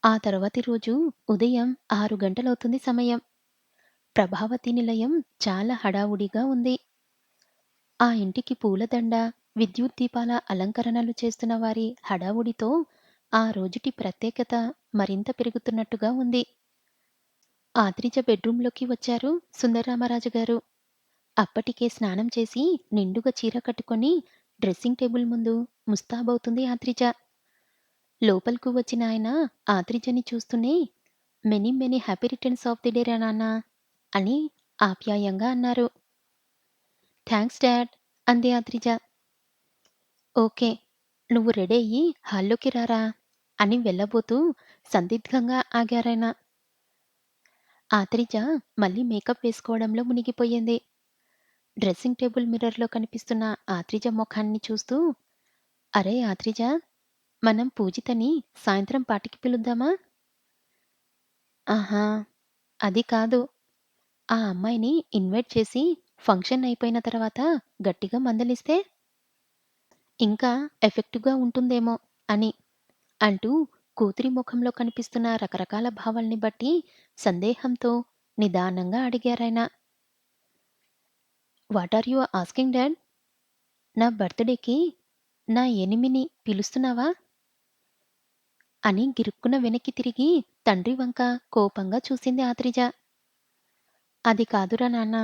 ఆ తర్వాతి రోజు ఉదయం 6 గంటలవుతుంది సమయం. ప్రభావతి నిలయం చాలా హడావుడిగా ఉంది. ఆ ఇంటికి పూలదండ, విద్యుత్ దీపాల అలంకరణలు చేస్తున్న వారి హడావుడితో ఆ రోజుటి ప్రత్యేకత మరింత పెరుగుతున్నట్టుగా ఉంది. ఆద్రిజ బెడ్‌రూంలోకి వచ్చారు సుందరరామరాజు గారు. అప్పటికే స్నానం చేసి నిండుగా చీర కట్టుకొని డ్రెస్సింగ్ టేబుల్ ముందు ముస్తాబవుతుంది ఆద్రిజ. లోపలకు వచ్చిన ఆయన ఆద్రిజని చూస్తూనే many many happy returns of the day రా నాన్న అని ఆప్యాయంగా అన్నారు. థాంక్స్ డాడ్ అంది ఆద్రిజ. ఓకే. నువ్వు రెడీ అయ్యి హాల్లోకి రారా అని వెళ్ళబోతూ సందిగ్ధంగా ఆగారాయన. ఆద్రిజ మళ్ళీ మేకప్ వేసుకోవడంలో మునిగిపోయింది. డ్రెస్సింగ్ టేబుల్ మిర్రర్‌లో కనిపిస్తున్న ఆద్రిజ మొఖాన్ని చూస్తూ, అరే ఆద్రిజ, మనం పూజితని సాయంత్రం పార్టీకి పిలుద్దామా? ఆహా! అది కాదు. ఆ అమ్మాయిని ఇన్వైట్ చేసి ఫంక్షన్ అయిపోయిన తర్వాత గట్టిగా మందలిస్తే ఇంకా ఎఫెక్టివ్‌గా ఉంటుందేమో అని అంటూ కూతురి ముఖంలో కనిపిస్తున్న రకరకాల భావాల్ని బట్టి సందేహంతో నిదానంగా అడిగారాయన. What are you asking dad? నా బర్త్‌డేకి నా ఎనిమిని పిలుస్తున్నావా? అని గిరుక్కున వెనక్కి తిరిగి తండ్రి వంక కోపంగా చూసింది ఆద్రిజ. అది కాదురా నాన్న,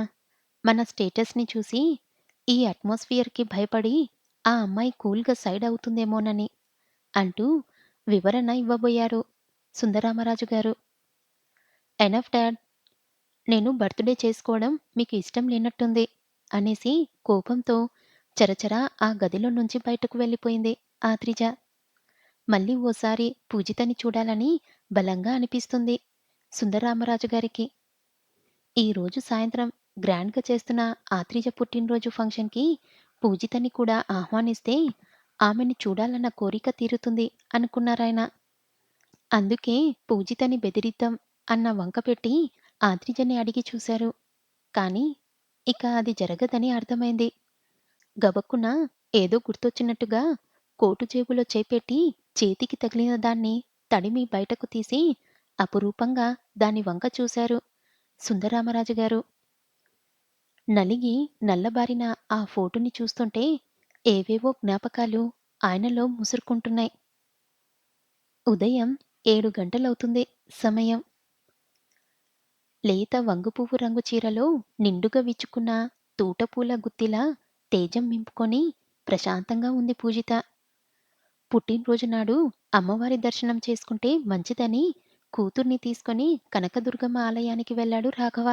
మన స్టేటస్‌ని చూసి ఈ అట్మాస్ఫియర్‌కి భయపడి ఆ అమ్మాయి కూల్‌గా సైడ్ అవుతుందేమోనని అంటూ వివరణ ఇవ్వబోయారు సుందరరామరాజు గారు. ఎనఫ్ డాడ్, నేను బర్త్‌డే చేసుకోవడం మీకు ఇష్టం లేనట్టుంది అనేసి కోపంతో చరచరా ఆ గదిలో నుంచి బయటకు వెళ్ళిపోయింది ఆద్రిజ. మళ్ళీ ఓసారి పూజితని చూడాలని బలంగా అనిపిస్తుంది సుందరరామరాజు గారికి. ఈ రోజు సాయంత్రం గ్రాండ్‌గా చేస్తున్న ఆత్రిజ పుట్టినరోజు ఫంక్షన్‌కి పూజితని కూడా ఆహ్వానిస్తే ఆమెని చూడాలన్న కోరిక తీరుతుంది అనుకున్నారాయన. అందుకే పూజితని బెదిరిద్దాం అన్న వంక పెట్టి ఆద్రిజని అడిగి చూశారు. కానీ ఇక అది జరగదని అర్థమైంది. గబక్కున ఏదో గుర్తొచ్చినట్టుగా కోటు జేబులో చేపెట్టి చేతికి తగిలిన దాన్ని తడిమి బయటకు తీసి అపురూపంగా దాని వంక చూశారు సుందరరామరాజు గారు. నలిగి నల్లబారిన ఆ ఫోటోని చూస్తుంటే ఏవేవో జ్ఞాపకాలు ఆయనలో ముసురుకుంటున్నాయి. ఉదయం 7 గంటలవుతుంది సమయం. లేత వంగుపువ్వు రంగు చీరలో నిండుగా విచ్చుకున్న తూటపూల గుత్తిలా తేజం నింపుకొని ప్రశాంతంగా ఉంది పూజిత. పుట్టినరోజు నాడు అమ్మవారి దర్శనం చేసుకుంటే మంచిదని కూతుర్ని తీసుకొని కనకదుర్గమ్మ ఆలయానికి వెళ్ళాడు రాఘవ.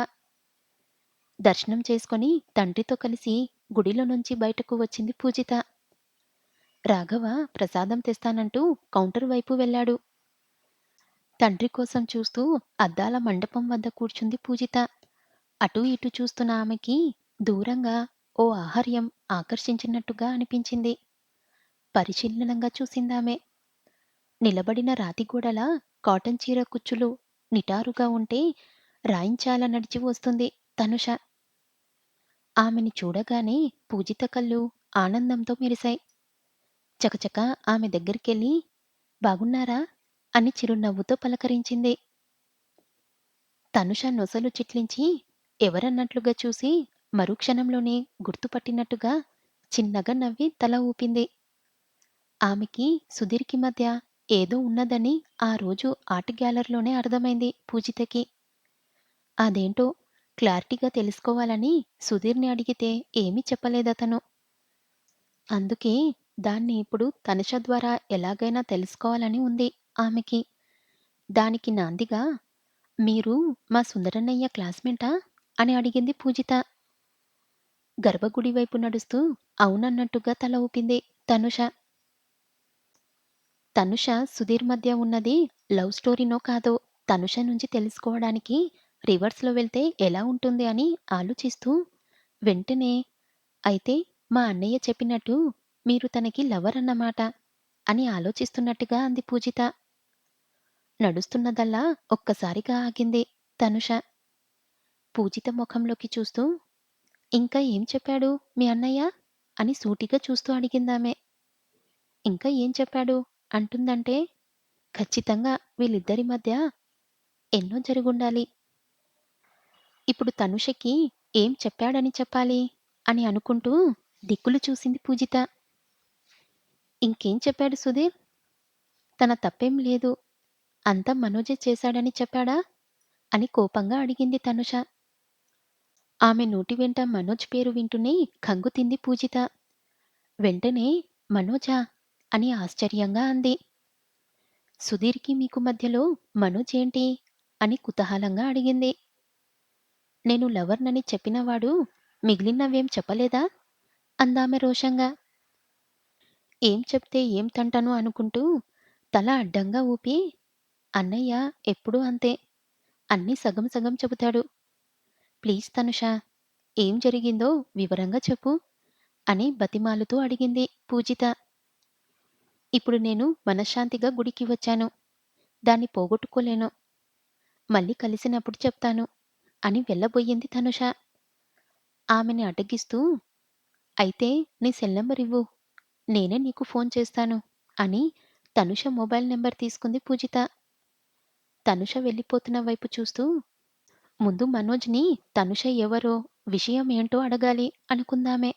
దర్శనం చేసుకొని తండ్రితో కలిసి గుడిలో నుంచి బయటకు వచ్చింది పూజిత. రాఘవ ప్రసాదం తెస్తానంటూ కౌంటర్ వైపు వెళ్ళాడు. తండ్రి కోసం చూస్తూ అద్దాల మండపం వద్ద కూర్చుంది పూజిత. అటూ ఇటూ చూస్తున్న ఆమెకి దూరంగా ఓ ఆహార్యం ఆకర్షించినట్టుగా అనిపించింది. పరిశీలనంగా చూసిందామె. నిలబడిన రాతి గోడల కాటన్ చీర కుచ్చులు నిటారుగా ఉంటే రాయించాల నడిచి వస్తుంది తనుష. ఆమెని చూడగానే పూజిత కళ్ళు ఆనందంతో మెరిశాయి. చకచక ఆమె దగ్గరికెళ్ళి బాగున్నారా అని చిరునవ్వుతో పలకరించింది. తనుష నొసలు చిట్లించి ఎవరన్నట్లుగా చూసి మరుక్షణంలోనే గుర్తుపట్టినట్టుగా చిన్నగా నవ్వి తల ఊపింది. ఆమెకి సుధీర్‌కి మధ్య ఏదో ఉన్నదని ఆ రోజు ఆర్ట్ గ్యాలరీలోనే అర్థమైంది పూజితకి. అదేంటో క్లారిటీగా తెలుసుకోవాలని సుధీర్‌ని అడిగితే ఏమీ చెప్పలేదతను. అందుకే దాన్ని ఇప్పుడు తనుష ద్వారా ఎలాగైనా తెలుసుకోవాలని ఉంది ఆమెకి. దానికి నాందిగా మీరు మా సుందరన్నయ్య క్లాస్‌మేటా అని అడిగింది పూజిత. గర్భగుడి వైపు నడుస్తూ అవునన్నట్టుగా తల ఊపింది తనుష. తనుష, సుధీర్ మధ్య ఉన్నది లవ్ స్టోరీనో కాదో తనుష నుంచి తెలుసుకోవడానికి రివర్స్‌లో వెళ్తే ఎలా ఉంటుంది అని ఆలోచిస్తూ వెంటనే అయితే మా అన్నయ్య చెప్పినట్టు మీరు తనకి లవర్ అన్నమాట అని ఆలోచిస్తున్నట్టుగా అంది పూజిత. నడుస్తున్నదల్లా ఒక్కసారిగా ఆగింది తనుష. పూజిత ముఖంలోకి చూస్తూ ఇంకా ఏం చెప్పాడు మీ అన్నయ్య అని సూటిగా చూస్తూ అడిగిందామె. ఇంకా ఏం చెప్పాడు అంటుందంటే ఖచ్చితంగా వీళ్ళిద్దరి మధ్య ఎన్నో జరిగుండాలి. ఇప్పుడు తనుషకి ఏం చెప్పాడని చెప్పాలి అని అనుకుంటూ దిక్కులు చూసింది పూజిత. ఇంకేం చెప్పాడు సుధీర్? తన తప్పేం లేదు. అంతా మనోజే చేశాడని చెప్పాడా? అని కోపంగా అడిగింది తనుష. ఆమె నోటి వెంట మనోజ్ పేరు వింటూనే కంగుతింది పూజిత. వెంటనే మనోజా? అని ఆశ్చర్యంగా అంది. సుధీర్‌కి మీకు మధ్యలో మనోజ్ ఏంటి? అని కుతూహలంగా అడిగింది. నేను లవర్‌నని చెప్పినవాడు మిగిలినవేం చెప్పలేదా? అందామె రోషంగా. ఏం చెప్తే ఏం తంటనో అనుకుంటూ తల అడ్డంగా ఊపి, అన్నయ్య ఎప్పుడూ అంతే. అన్నీ సగం సగం చెబుతాడు. ప్లీజ్ తనుషా! ఏం జరిగిందో వివరంగా చెప్పు అని బతిమాలుతూ అడిగింది పూజిత. ఇప్పుడు నేను మనశ్శాంతిగా గుడికి వచ్చాను. దాన్ని పోగొట్టుకోలేను. మళ్ళీ కలిసినప్పుడు చెప్తాను అని వెళ్ళబోయింది తనుష. ఆమెని అడ్డగిస్తూ, అయితే నీ సెల్ నంబర్ ఇవ్వు. నేనే నీకు ఫోన్ చేస్తాను అని తనుష మొబైల్ నెంబర్ తీసుకుంది పూజిత. తనుష వెళ్ళిపోతున్న వైపు చూస్తూ, ముందు మనోజ్‌ని తనుష ఎవరో, విషయం ఏంటో అడగాలి అనుకుందామె.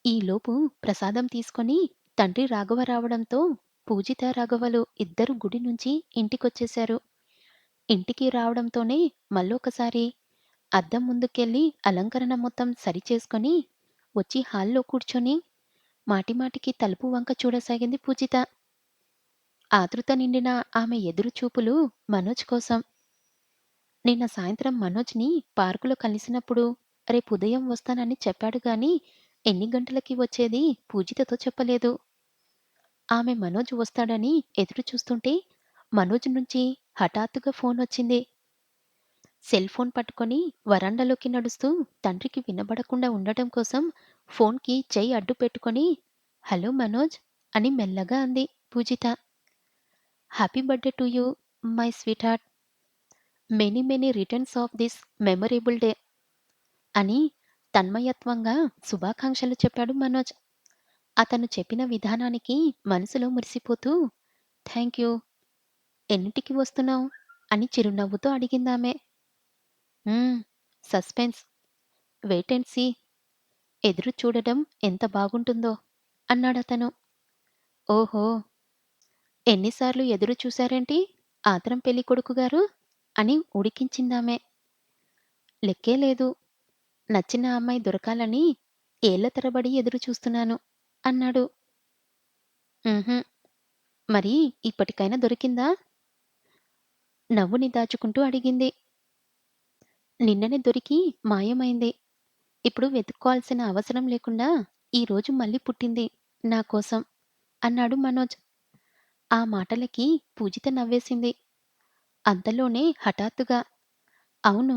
ఈలోపు ప్రసాదం తీసుకొని తండ్రి రాఘవ రావడంతో పూజిత, రాఘవలు ఇద్దరూ గుడి నుంచి ఇంటికొచ్చేశారు. ఇంటికి రావడంతోనే మళ్ళొకసారి అద్దం ముందుకెళ్ళి అలంకరణ మొత్తం సరిచేసుకొని వచ్చి హాల్లో కూర్చొని మాటిమాటికి తలుపు వంక చూడసాగింది పూజిత. ఆతృత నిండిన ఆమె ఎదురు చూపులు మనోజ్ కోసం. నిన్న సాయంత్రం మనోజ్‌ని పార్కులో కలిసినప్పుడు రేపుదయం వస్తానని చెప్పాడు గానీ ఎన్ని గంటలకి వచ్చేది పూజితతో చెప్పలేదు. ఆమె మనోజ్ వస్తాడని ఎదురు చూస్తుంటే మనోజ్ నుంచి హఠాత్తుగా ఫోనొచ్చింది. సెల్ ఫోన్ పట్టుకొని వరండాలోకి నడుస్తూ తండ్రికి వినబడకుండా ఉండటం కోసం ఫోన్‌కి చెయ్యి అడ్డు పెట్టుకొని, హలో మనోజ్ అని మెల్లగా అంది Poojitha. Happy birthday to you my sweetheart. Many many returns of this memorable day అని తన్మయత్వంగా శుభాకాంక్షలు చెప్పాడు మనోజ్. అతను చెప్పిన విధానానికి మనసులో మురిసిపోతూ, థాంక్ యూ. ఎన్నింటికి వస్తున్నావు? అని చిరునవ్వుతో అడిగిందామె. Hmm. Suspense. Wait and see. ఎదురు చూడడం ఎంత బాగుంటుందో అన్నాడతను. ఓహో! ఎన్నిసార్లు ఎదురు చూశారేంటి ఆత్రం పెళ్ళికొడుకుగారు అని ఉడికించిందామె. లెక్కే లేదు. నచ్చిన అమ్మాయి దొరకాలని ఏళ్ల తరబడి ఎదురు చూస్తున్నాను అన్నాడు. ఉహుం. మరి ఇప్పటికైనా దొరికిందా? నవ్వుని దాచుకుంటూ అడిగింది. నిన్ననే దొరికి మాయమైంది. ఇప్పుడు వెతుక్కోవాల్సిన అవసరం లేకుండా ఈ రోజు మళ్ళీ పుట్టింది నా కోసం అన్నాడు మనోజ్. ఆ మాటలకి పూజిత నవ్వేసింది. అంతలోనే హఠాత్తుగా, అవును,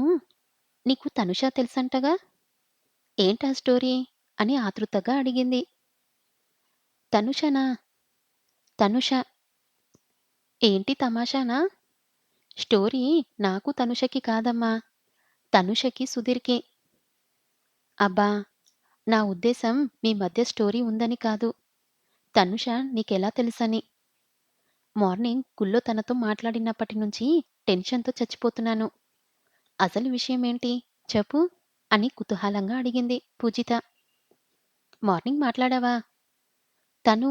నీకు తనుష తెలుసంటగా? ఏంటా స్టోరీ? అని ఆతృతగా అడిగింది. తనుషనా? తనుష. ఏంటి తమాషానా? స్టోరీ నాకు తనుషకి కాదమ్మా. తనుషకి సుధీర్‌కి. అబ్బా! నా ఉద్దేశం మీ మధ్య స్టోరీ ఉందని కాదు. తనుష నీకెలా తెలుసని. మార్నింగ్ గుళ్ళో తనతో మాట్లాడినప్పటి నుంచి టెన్షన్‌తో చచ్చిపోతున్నాను. అసలు విషయమేంటి చెప్పు అని కుతూహలంగా అడిగింది పూజిత. మార్నింగ్ మాట్లాడావా? తను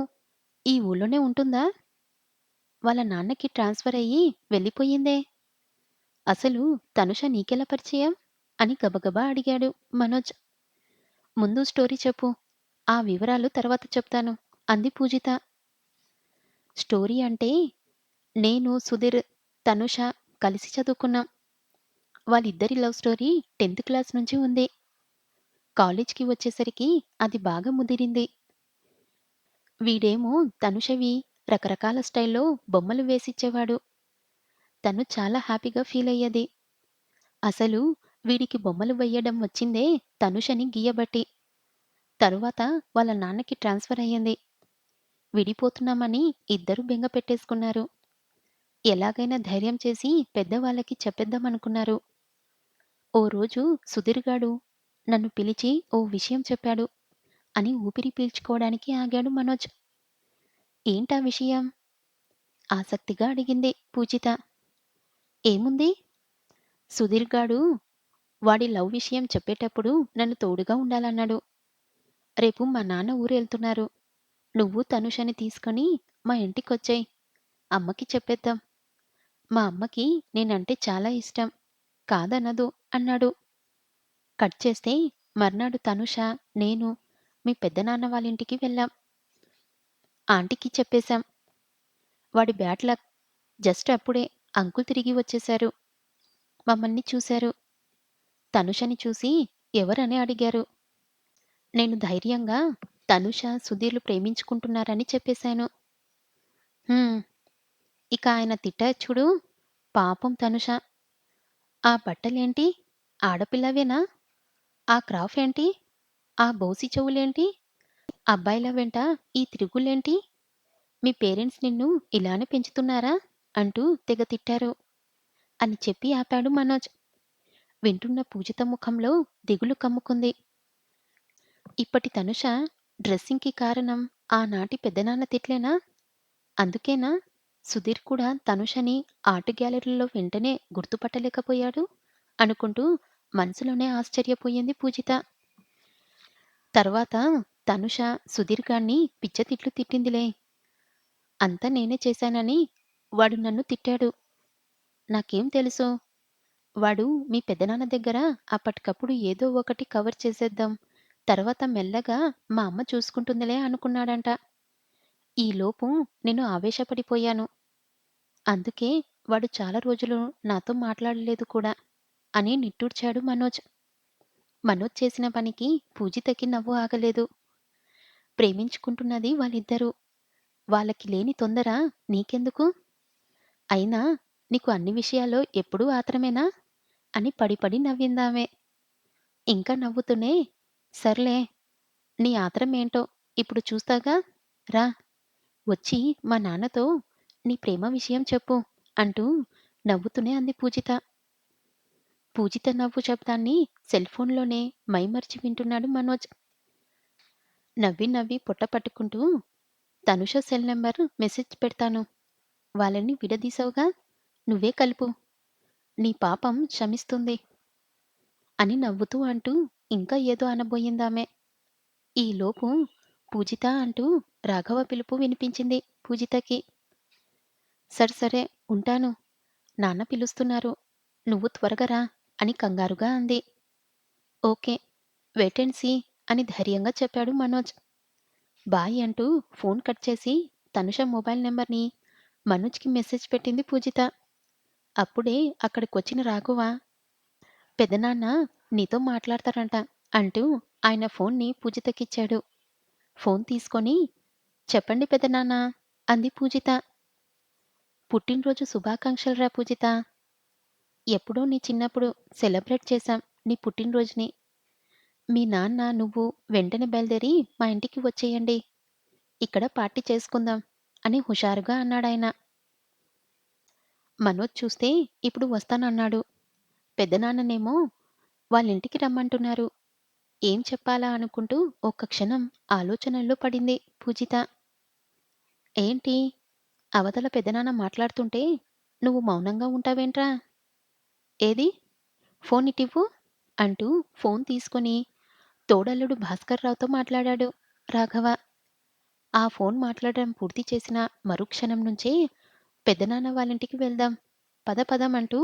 ఈ ఊళ్ళోనే ఉంటుందా? వాళ్ళ నాన్నకి ట్రాన్స్‌ఫర్ అయ్యి వెళ్ళిపోయిందే. అసలు తనుష నీకెలా పరిచయం? అని గబగబా అడిగాడు మనోజ్. ముందు స్టోరీ చెప్పు. ఆ వివరాలు తర్వాత చెప్తాను అంది పూజిత. స్టోరీ అంటే నేను, సుధీర్, తనుష కలిసి చదువుకున్నాం. వాళ్ళిద్దరి లవ్ స్టోరీ 10థ్ క్లాస్ నుంచి ఉంది. కాలేజ్‌కి వచ్చేసరికి అది బాగా ముదిరింది. వీడేమో తనుషవి రకరకాల స్టైల్‌లో బొమ్మలు వేసిచ్చేవాడు. తను చాలా హ్యాపీగా ఫీలయ్యేది. అసలు వీడికి బొమ్మలు వెయ్యడం వచ్చిందే తనుషని గీయబట్టి. తరువాత వాళ్ళ నాన్నకి ట్రాన్స్‌ఫర్ అయ్యింది. విడిపోతున్నామని ఇద్దరూ బెంగ పెట్టేసుకున్నారు. ఎలాగైనా ధైర్యం చేసి పెద్దవాళ్ళకి చెప్పేద్దామనుకున్నారు. ఓ రోజు సుధీర్ గాడు నన్ను పిలిచి ఓ విషయం చెప్పాడు అని ఊపిరి పీల్చుకోవడానికి ఆగాడు మనోజ్. ఏంటా విషయం? ఆసక్తిగా అడిగింది పూజిత. ఏముంది? సుధీర్ గాడు వాడి లవ్ విషయం చెప్పేటప్పుడు నన్ను తోడుగా ఉండాలన్నాడు. రేపు మా నాన్న ఊరెళ్తున్నారు. నువ్వు తనుషని తీసుకొని మా ఇంటికొచ్చేయ్. అమ్మకి చెప్పేద్దాం. మా అమ్మకి నేనంటే చాలా ఇష్టం. కాదనదు అన్నాడు. కట్ చేస్తే మర్నాడు తనుష, నేను మీ పెద్దనాన్న వాళ్ళింటికి వెళ్ళాం. ఆంటీకి చెప్పేశాం. వాడి బ్యాడ్ లక్. జస్ట్ అప్పుడే అంకుల్ తిరిగి వచ్చేశారు. మమ్మల్ని చూశారు. తనుషని చూసి ఎవరని అడిగారు. నేను ధైర్యంగా తనుష, సుధీర్లు ప్రేమించుకుంటున్నారని చెప్పేశాను. హ్మ్. ఇక ఆయన తిట్టారు చూడు. పాపం తనుష. ఆ బట్టలేంటి? ఆడపిల్లవేనా? ఆ క్రాఫ్ ఏంటి? ఆ బోసి చెవులేంటి? అబ్బాయిల వెంట ఈ తిరుగుళ్ళేంటి? మీ పేరెంట్స్ నిన్ను ఇలానే పెంచుతున్నారా? అంటూ తెగ తిట్టారు అని చెప్పి ఆపాడు మనోజ్. వింటున్న పూజిత ముఖంలో దిగులు కమ్ముకుంది. ఇప్పటి తనుష డ్రెస్సింగ్‌కి కారణం ఆనాటి పెద్దనాన్న తిట్లేనా? అందుకేనా సుధీర్ కూడా తనుషని ఆర్ట్ గ్యాలరీలో వెంటనే గుర్తుపట్టలేకపోయాడు? అనుకుంటూ మనసులోనే ఆశ్చర్యపోయింది పూజిత. తర్వాత తనుష సుధీర్ గాడిని పిచ్చ తిట్లు తిట్టిందిలే. అంతా నేనే చేశానని వాడు నన్ను తిట్టాడు. నాకేం తెలుసు? వాడు మీ పెదనాన్న దగ్గర అప్పటికప్పుడు ఏదో ఒకటి కవర్ చేసేద్దాం. తర్వాత మెల్లగా మా అమ్మ చూసుకుంటుందిలే అనుకున్నాడంట. ఈలోపు నేను ఆవేశపడిపోయాను. అందుకే వాడు చాలా రోజులు నాతో మాట్లాడలేదు కూడా అని నిట్టూర్చాడు మనోజ్. మనోజ్ చేసిన పనికి పూజితకి నవ్వు ఆగలేదు. ప్రేమించుకుంటున్నది వాళ్ళిద్దరూ. వాళ్ళకి లేని తొందర నీకెందుకు? అయినా నీకు అన్ని విషయాల్లో ఎప్పుడూ ఆత్రమేనా? అని పడి పడి నవ్విందామె. ఇంకా నవ్వుతూనే సర్లే నీ ఆత్రమేంటో ఇప్పుడు చూస్తాగా రా వచ్చి మా నాన్నతో నీ ప్రేమ విషయం చెప్పు అంటూ నవ్వుతూనే అంది పూజిత. పూజిత నవ్వు శబ్దాన్ని సెల్ఫోన్లోనే మైమర్చి వింటున్నాడు మనోజ్. నవ్వి నవ్వి పొట్ట పట్టుకుంటూ తనుష సెల్ నెంబర్ మెసేజ్ పెడతాను. వాళ్ళని విడదీసావుగా నువ్వే కలుపు. నీ పాపం శమిస్తుంది అని నవ్వుతూ అంటూ ఇంకా ఏదో అనబోయిందామె. ఈలోపు పూజిత అంటూ రాఘవ పిలుపు వినిపించింది పూజితకి. సరే సరే ఉంటాను. నాన్న పిలుస్తున్నారు. నువ్వు త్వరగా రా అని కంగారుగా అంది. ఓకే. వెయిట్ అండ్ సీ అని ధైర్యంగా చెప్పాడు మనోజ్. బాయ్ అంటూ ఫోన్ కట్ చేసి తనుష మొబైల్ నెంబర్ని మనోజ్కి మెసేజ్ పెట్టింది పూజిత. అప్పుడే అక్కడికొచ్చిన రాఘవ పెదనాన్న నీతో మాట్లాడతారంట అంటూ ఆయన ఫోన్ని పూజితకిచ్చాడు. ఫోన్ తీసుకొని చెప్పండి పెదనాన్న అంది పూజిత. పుట్టినరోజు శుభాకాంక్షలురా పూజిత. ఎప్పుడో నీ చిన్నప్పుడు సెలబ్రేట్ చేశాం నీ పుట్టినరోజుని. మీ నాన్న నువ్వు వెంటనే బయలుదేరి మా ఇంటికి వచ్చేయండి. ఇక్కడ పార్టీ చేసుకుందాం అని హుషారుగా అన్నాడాయన. మనోజ్ చూస్తే ఇప్పుడు వస్తానన్నాడు. పెద్దనాన్ననేమో వాళ్ళింటికి రమ్మంటున్నారు. ఏం చెప్పాలా అనుకుంటూ ఒక్క క్షణం ఆలోచనల్లో పడింది పూజిత. ఏంటి? అవతల పెదనాన్న మాట్లాడుతుంటే నువ్వు మౌనంగా ఉంటావేంట్రా? ఏది? ఫోన్ ఇటివ్వు అంటూ ఫోన్ తీసుకొని తోడల్లుడు భాస్కర్‌రావుతో మాట్లాడాడు రాఘవ. ఆ ఫోన్ మాట్లాడడం పూర్తి చేసిన మరుక్షణం నుంచే పెదనాన్న వాళ్ళింటికి వెళ్దాం. పద పదమంటూ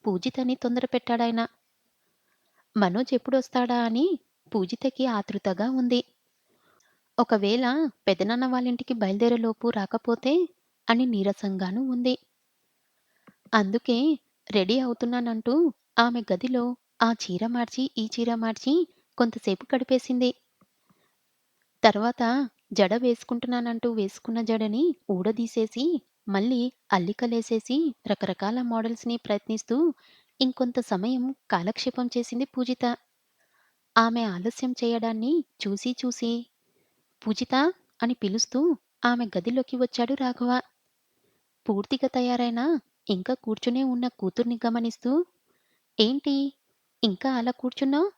పూజితని తొందర పెట్టాడాయన. మనోజ్ ఎప్పుడొస్తాడా అని పూజితకి ఆతృతగా ఉంది. ఒకవేళ పెదనాన్న వాళ్ళింటికి బయలుదేరేలోపు రాకపోతే అని నీరసంగానూ ఉంది. అందుకే రెడీ అవుతున్నానంటూ ఆమె గదిలో ఆ చీర మార్చి, ఈ చీర మార్చి కొంతసేపు గడిపేసింది. తర్వాత జడ వేసుకుంటున్నానంటూ వేసుకున్న జడని ఊడదీసేసి, మళ్ళీ అల్లికలేసేసి రకరకాల మోడల్స్‌ని ప్రయత్నిస్తూ ఇంకొంత సమయం కాలక్షేపం చేసింది పూజిత. ఆమె ఆలస్యం చేయడాన్ని చూసి చూసి పూజితా అని పిలుస్తూ ఆమె గదిలోకి వచ్చాడు రాఘవ. పూర్తిగా తయారైనా ఇంకా కూర్చునే ఉన్న కూతుర్ని గమనిస్తూ ఏంటి ఇంకా అలా కూర్చున్నావ్?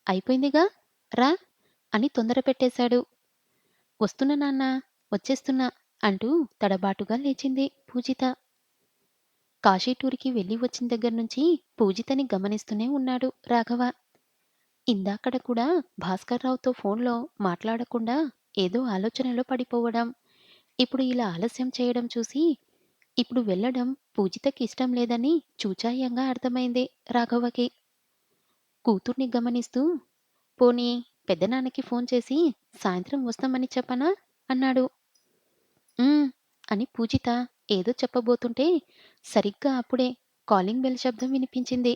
అయిపోయిందిగా రా అని తొందర పెట్టేశాడు. వస్తున్నా నాన్నా వచ్చేస్తున్నా అంటూ తడబాటుగా లేచింది పూజిత. కాశీ టూర్‌కి వెళ్లి వచ్చిన దగ్గర్నుంచి పూజితని గమనిస్తూనే ఉన్నాడు రాఘవ. ఇందాకడ కూడా భాస్కర్‌రావుతో ఫోన్‌లో మాట్లాడకుండా ఏదో ఆలోచనలో పడిపోవడం, ఇప్పుడు ఇలా ఆలస్యం చేయడం చూసి, ఇప్పుడు వెళ్ళడం పూజితకి ఇష్టం లేదని చూచాయంగా అర్థమైంది రాఘవకి. కూతుర్ని గమనిస్తూ, పోనీ పెద్దనాన్నకి ఫోన్ చేసి సాయంత్రం వస్తామని చెప్పనా? అన్నాడు. హ్మ్. అని పూజిత ఏదో చెప్పబోతుంటే సరిగ్గా అప్పుడే కాలింగ్ బెల్ శబ్దం వినిపించింది.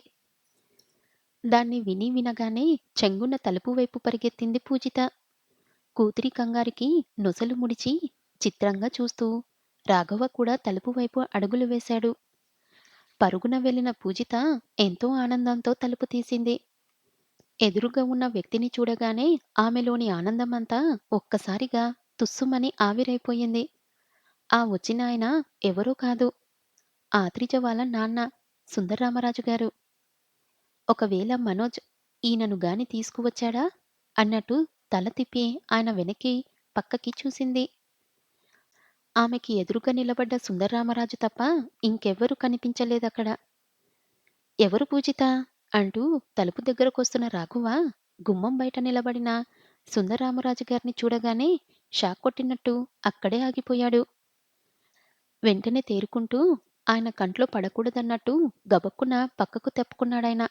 దాన్ని వినగానే చెంగున తలుపు వైపు పరిగెత్తింది పూజిత. కూతురి కంగారికి నొసలు ముడిచి చిత్రంగా చూస్తూ రాఘవ కూడా తలుపు వైపు అడుగులు వేశాడు. పరుగున వెళ్ళిన పూజిత ఎంతో ఆనందంతో తలుపు తీసింది. ఎదురుగా ఉన్న వ్యక్తిని చూడగానే ఆమెలోని ఆనందమంతా ఒక్కసారిగా తుస్సుమని ఆవిరైపోయింది. ఆ వచ్చినాయన ఎవరో కాదు, ఆత్రిజ వాళ్ళ నాన్న సుందర్రామరాజు గారు. ఒకవేళ మనోజ్ ఈయనను గాని తీసుకువచ్చాడా అన్నట్టు తల తిప్పి ఆయన వెనక్కి పక్కకి చూసింది. ఆమెకి ఎదురుగా నిలబడ్డ సుందర్రామరాజు తప్ప ఇంకెవ్వరూ కనిపించలేదక్కడ. ఎవరు పూజిత అంటూ తలుపు దగ్గరకొస్తున్న రాఘవ గుమ్మం బయట నిలబడిన సుందర్రామరాజు గారిని చూడగానే షాక్ కొట్టినట్టు అక్కడే ఆగిపోయాడు. వెంటనే తేరుకుంటూ ఆయన కంట్లో పడకూడదన్నట్టు గబక్కున పక్కకు తప్పుకున్నాడాయన.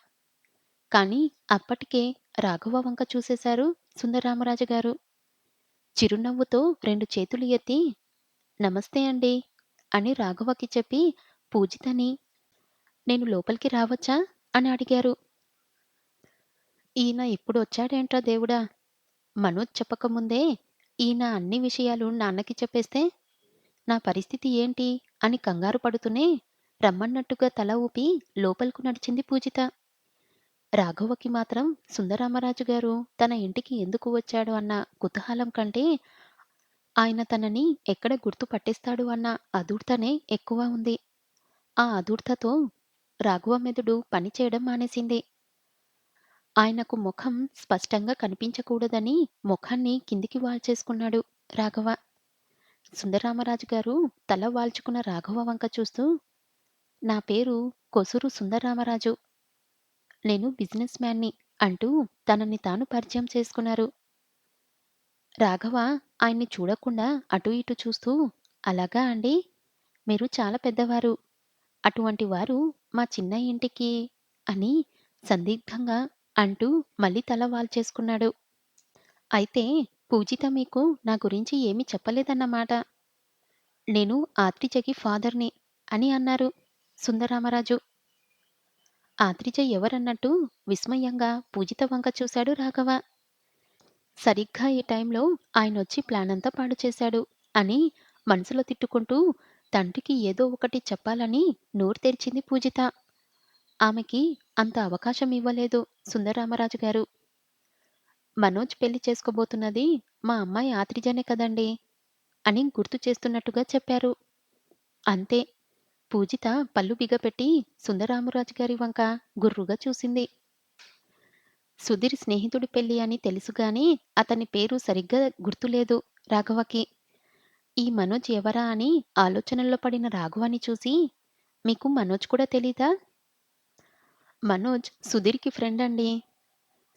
కాని అప్పటికే రాఘవ వంక చూసేశారు సుందరరామరాజు గారు. చిరునవ్వుతో 2 చేతులు ఎత్తి నమస్తే అండి అని రాఘవకి చెప్పి పూజితని నేను లోపలికి రావచ్చా అని అడిగారు. ఈయన ఇప్పుడొచ్చాడేంట్రా దేవుడా! మనోజ్ చెప్పకముందే ఈయన అన్ని విషయాలు నాన్నకి చెప్పేస్తే నా పరిస్థితి ఏంటి అని కంగారు పడుతూనే రమ్మన్నట్టుగా తల ఊపి లోపలకు నడిచింది పూజిత. రాఘవకి మాత్రం సుందరరామరాజు గారు తన ఇంటికి ఎందుకు వచ్చాడు అన్న కుతూహలం కంటే, ఆయన తనని ఎక్కడ గుర్తు పట్టేస్తాడు అన్న ఆదుర్తనే ఎక్కువ ఉంది. ఆ ఆదుర్తతో రాఘవ మెదడు పనిచేయడం మానేసింది. ఆయనకు ముఖం స్పష్టంగా కనిపించకూడదని ముఖాన్ని కిందికి వాల్చేసుకున్నాడు రాఘవ. సుందరరామరాజు గారు తల వాల్చుకున్న రాఘవ వంక చూస్తూ, నా పేరు కొసూరు సుందరరామరాజు. నేను బిజినెస్ మ్యాన్ని అంటూ తనని తాను పరిచయం చేసుకున్నారు. రాఘవ ఆయన్ని చూడకుండా అటూ ఇటూ చూస్తూ, అలాగా అండి? మీరు చాలా పెద్దవారు. అటువంటి వారు మా చిన్న ఇంటికి అని సందిగ్ధంగా అంటూ మళ్ళీ తల వాల్చేసుకున్నాడు. అయితే పూజిత మీకు నా గురించి ఏమీ చెప్పలేదన్నమాట. నేను ఆత్రిజకి ఫాదర్‌ని అని అన్నారు సుందరరామరాజు. ఆత్రిజ ఎవరన్నట్టు విస్మయంగా పూజిత వంక చూశాడు రాఘవ. సరిగ్గా ఈ టైంలో ఆయనొచ్చి ప్లానంతా పాడు చేశాడు అని మనసులో తిట్టుకుంటూ తండ్రికి ఏదో ఒకటి చెప్పాలని నోరు తెరిచింది పూజిత. ఆమెకి అంత అవకాశం ఇవ్వలేదు సుందరరామరాజు గారు. మనోజ్ పెళ్లి చేసుకోబోతున్నది మా అమ్మాయి ఆత్రిజనే కదండీ అని గుర్తు చేస్తున్నట్టుగా చెప్పారు. అంతే. పూజిత పళ్ళు బిగపెట్టి సుందరరామరాజు గారి వంక గుర్రుగా చూసింది. సుధీర్ స్నేహితుడి పెళ్లి అని తెలుసుగాని అతని పేరు సరిగ్గా గుర్తులేదు రాఘవకి. ఈ మనోజ్ ఎవరా అని ఆలోచనల్లో పడిన రాఘవని చూసి, మీకు మనోజ్ కూడా తెలీదా? మనోజ్ సుధీర్‌కి ఫ్రెండ్ అండి.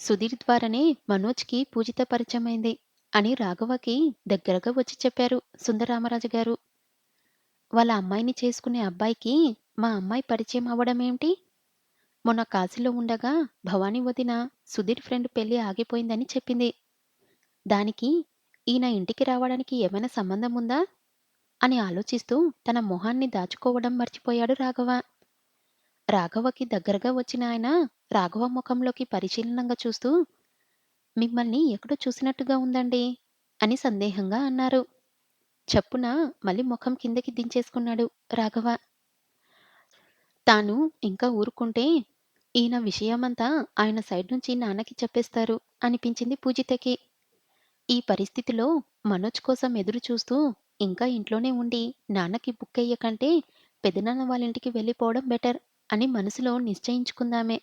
సుధీర్ ద్వారానే మనోజ్‌కి పూజిత పరిచయమైంది అని రాఘవకి దగ్గరగా వచ్చి చెప్పారు సుందరరామరాజు గారు. వాళ్ళ అమ్మాయిని చేసుకునే అబ్బాయికి మా అమ్మాయి పరిచయం అవ్వడమేంటి? మొన్న కాశీలో ఉండగా భవాని వదిన సుధీర్ ఫ్రెండ్ పెళ్లి ఆగిపోయిందని చెప్పింది. దానికి ఈయన ఇంటికి రావడానికి ఏమైనా సంబంధం ఉందా? అని ఆలోచిస్తూ తన మొహాన్ని దాచుకోవడం మర్చిపోయాడు రాఘవ. రాఘవకి దగ్గరగా వచ్చిన ఆయన రాఘవ ముఖంలోకి పరిశీలనంగా చూస్తూ, మిమ్మల్ని ఎక్కడో చూసినట్టుగా ఉందండి అని సందేహంగా అన్నారు. చప్పున మళ్ళీ ముఖం కిందకి దించేసుకున్నాడు రాఘవ. తాను ఇంకా ఊరుకుంటే ఈయన విషయమంతా ఆయన సైడ్ నుంచి నాన్నకి చెప్పేస్తారు అనిపించింది పూజితకి. ఈ పరిస్థితిలో మనోజ్ కోసం ఎదురు చూస్తూ ఇంకా ఇంట్లోనే ఉండి నాన్నకి బుక్కయ్యే కంటే పెదనాన్న వాళ్ళింటికి వెళ్ళిపోవడం బెటర్ అని మనసులో నిశ్చయించుకుందామే.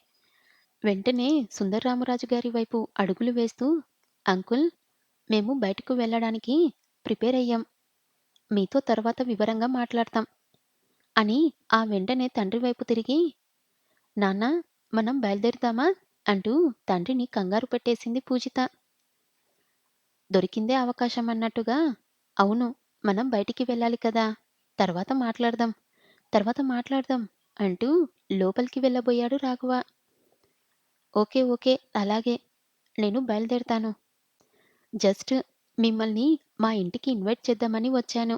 వెంటనే సుందర్రామరాజు గారి వైపు అడుగులు వేస్తూ, అంకుల్, మేము బయటకు వెళ్ళడానికి ప్రిపేర్ అయ్యాం. మీతో తర్వాత వివరంగా మాట్లాడతాం. అని ఆ వెంటనే తండ్రి వైపు తిరిగి, నాన్నా మనం బయలుదేరుదామా? అంటూ తండ్రిని కంగారు పెట్టేసింది పూజిత. దొరికిందే అవకాశం అన్నట్టుగా, అవును. మనం బయటికి వెళ్ళాలి కదా! తర్వాత మాట్లాడదాం, తర్వాత మాట్లాడదాం అంటూ లోపలికి వెళ్ళబోయాడు రాఘవ. ఓకే. ఓకే. అలాగే. నేను బయలుదేరతాను. జస్ట్ మిమ్మల్ని మా ఇంటికి ఇన్వైట్ చేద్దామని వచ్చాను.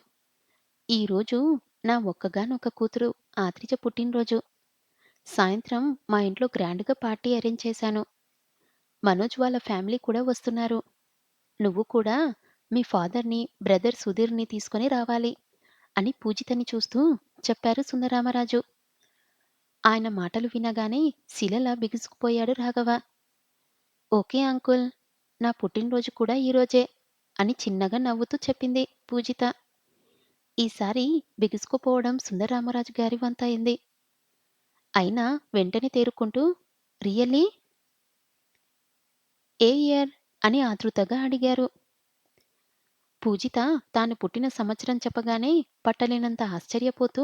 ఈరోజు నా ఒక్కగానొక్క కూతురు ఆత్రిజ పుట్టినరోజు. సాయంత్రం మా ఇంట్లో గ్రాండ్‌గా పార్టీ అరేంజ్ చేశాను. మనోజ్ వాళ్ళ ఫ్యామిలీ కూడా వస్తున్నారు. నువ్వు కూడా మీ ఫాదర్‌ని, బ్రదర్ సుధీర్‌ని తీసుకొని రావాలి అని పూజితని చూస్తూ చెప్పారు సుందరరామరాజు. ఆయన మాటలు వినగానే శిలలా బిగుసుకుపోయాడు రాఘవ. Okay uncle. నా పుట్టినరోజు కూడా ఈరోజే అని చిన్నగా నవ్వుతూ చెప్పింది పూజిత. ఈసారి బిగుసుకుపోవడం సుందరరామరాజు గారి వంతయింది. అయినా వెంటనే తేరుకుంటూ రియల్లీ? ఏ ఇయర్? అని ఆతృతగా అడిగారు. పూజిత తాను పుట్టిన సంవత్సరం చెప్పగానే పట్టలేనంత ఆశ్చర్యపోతూ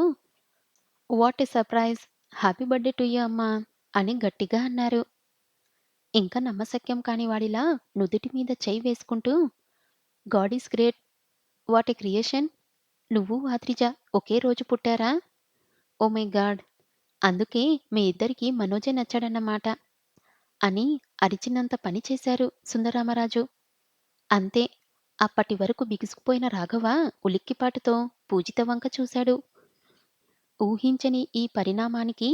what a surprise! Happy birthday to you అమ్మా! అని గట్టిగా అన్నారు. ఇంక నమ్మశక్యం కాని వాడిలా నుదిటి మీద చెయ్యి వేసుకుంటూ God is great! What a creation! నువ్వు అద్రిజ ఒకే రోజు పుట్టారా? Oh my God! అందుకే మీ ఇద్దరికీ మనోజే నచ్చాడన్నమాట అని అరిచినంత పని చేశారు సుందరరామరాజు. అంతే. అప్పటి వరకు బిగుసుకుపోయిన రాఘవ ఉలిక్కిపాటుతో పూజిత వంక చూశాడు. ఊహించని ఈ పరిణామానికి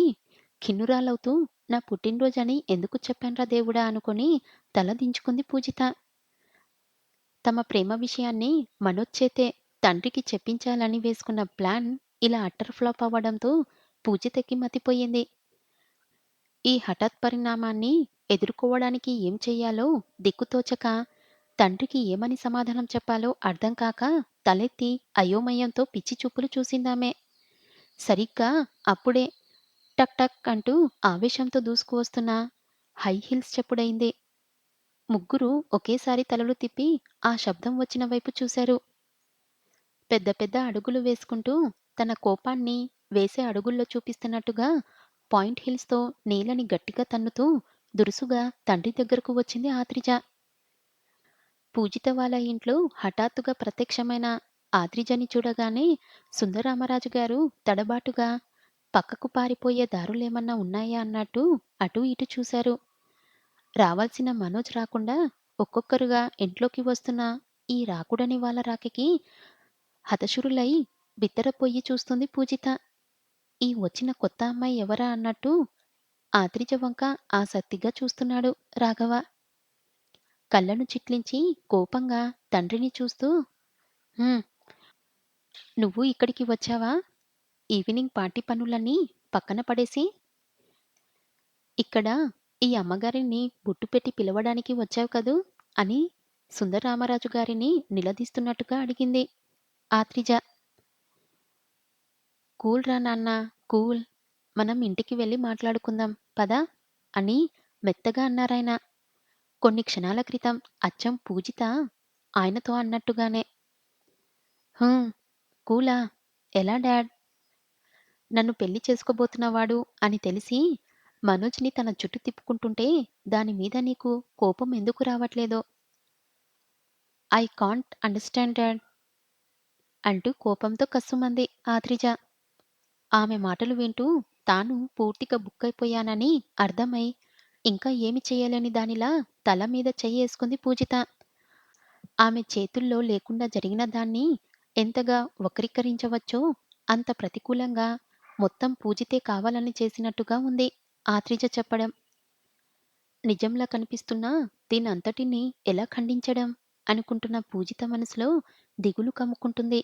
ఖిన్నురాలవుతూ నా పుట్టినరోజని ఎందుకు చెప్పాన్రా దేవుడా అనుకుని తల దించుకుంది పూజిత. తమ ప్రేమ విషయాన్ని మనోజ్ చేతే తండ్రికి చెప్పించాలని వేసుకున్న ప్లాన్ ఇలా అట్టర్ ఫ్లాప్ అవ్వడంతో పూజితకి మతిపోయింది. ఈ హఠాత్ పరిణామాన్ని ఎదుర్కోవడానికి ఏం చెయ్యాలో దిక్కుతోచక, తండ్రికి ఏమని సమాధానం చెప్పాలో అర్థం కాక తలెత్తి అయోమయంతో పిచ్చి చూపులు చూసిందామె. సరిగ్గా అప్పుడే టక్ టక్ అంటూ ఆవేశంతో దూసుకువస్తున్న హై హీల్స్ చప్పుడయింది. ముగ్గురూ ఒకేసారి తలలు తిప్పి ఆ శబ్దం వచ్చిన వైపు చూశారు. పెద్ద పెద్ద అడుగులు వేసుకుంటూ తన కోపాన్ని వేసే అడుగుల్లో చూపిస్తున్నట్టుగా పాయింట్ హీల్స్‌తో నేలని గట్టిగా తన్నుతూ దురుసుగా తండ్రి దగ్గరకు వచ్చింది ఆత్రిజ. పూజిత వాళ్ళ ఇంట్లో హఠాత్తుగా ప్రత్యక్షమైన ఆత్రిజని చూడగానే సుందరరామరాజు గారు తడబాటుగా పక్కకు పారిపోయే దారులేమన్నా ఉన్నాయా అన్నట్టు అటూ ఇటూ చూశారు. రావాల్సిన మనోజ్ రాకుండా ఒక్కొక్కరుగా ఇంట్లోకి వస్తున్న ఈ రాకుడని వాళ్ళ రాకకి హతశురులై బిత్తరపొయ్యి చూస్తుంది పూజిత. ఈ వచ్చిన కొత్త అమ్మాయి ఎవరా అన్నట్టు ఆత్రిజ వంక ఆసక్తిగా చూస్తున్నాడు రాఘవ. కళ్ళను చిట్లించి కోపంగా తండ్రిని చూస్తూ "హుం, నువ్వు ఇక్కడికి వచ్చావా? ఈవినింగ్ పార్టీ పనులన్నీ పక్కన పడేసి, ఇక్కడ ఈ అమ్మగారిని బొట్టు పెట్టి పిలవడానికి వచ్చావు కదూ" అని సుందరరామరాజు గారిని నిలదీస్తున్నట్టుగా అడిగింది ఆత్రిజ. కూల్ రా నాన్నా కూల్. మనం ఇంటికి వెళ్ళి మాట్లాడుకుందాం పద అని మెత్తగా అన్నారాయన. కొన్ని క్షణాల క్రితం అచ్చం పూజిత ఆయనతో అన్నట్టుగానే. హూం. కూలా? ఎలా డాడ్? నన్ను పెళ్లి చేసుకోబోతున్నవాడు అని తెలిసి మనోజ్‌ని తన చుట్టూ తిప్పుకుంటుంటే దాని మీద నీకు కోపం ఎందుకు రావట్లేదో? ఐ కాంట్ అండర్‌స్టాండ్ డాడ్ అంటూ కోపంతో కస్సుమంది ఆత్రిజ. ఆమె మాటలు వింటూ తాను పూర్తిగా బుక్కయిపోయానని అర్థమై ఇంకా ఏమి చేయలేని దానిలా తల మీద చెయ్యేసుకుంది పూజిత. ఆమె చేతుల్లో లేకుండా జరిగిన దాన్ని ఎంతగా వక్రీకరించవచ్చో అంత ప్రతికూలంగా మొత్తం పూజితే కావాలని చేసినట్టుగా ఉంది ఆత్రిజ చెప్పడం. నిజంలా కనిపిస్తున్న దీనంతటినీ ఎలా ఖండించడం అనుకుంటున్న పూజిత మనసులో దిగులు కమ్ముకుంటుంది.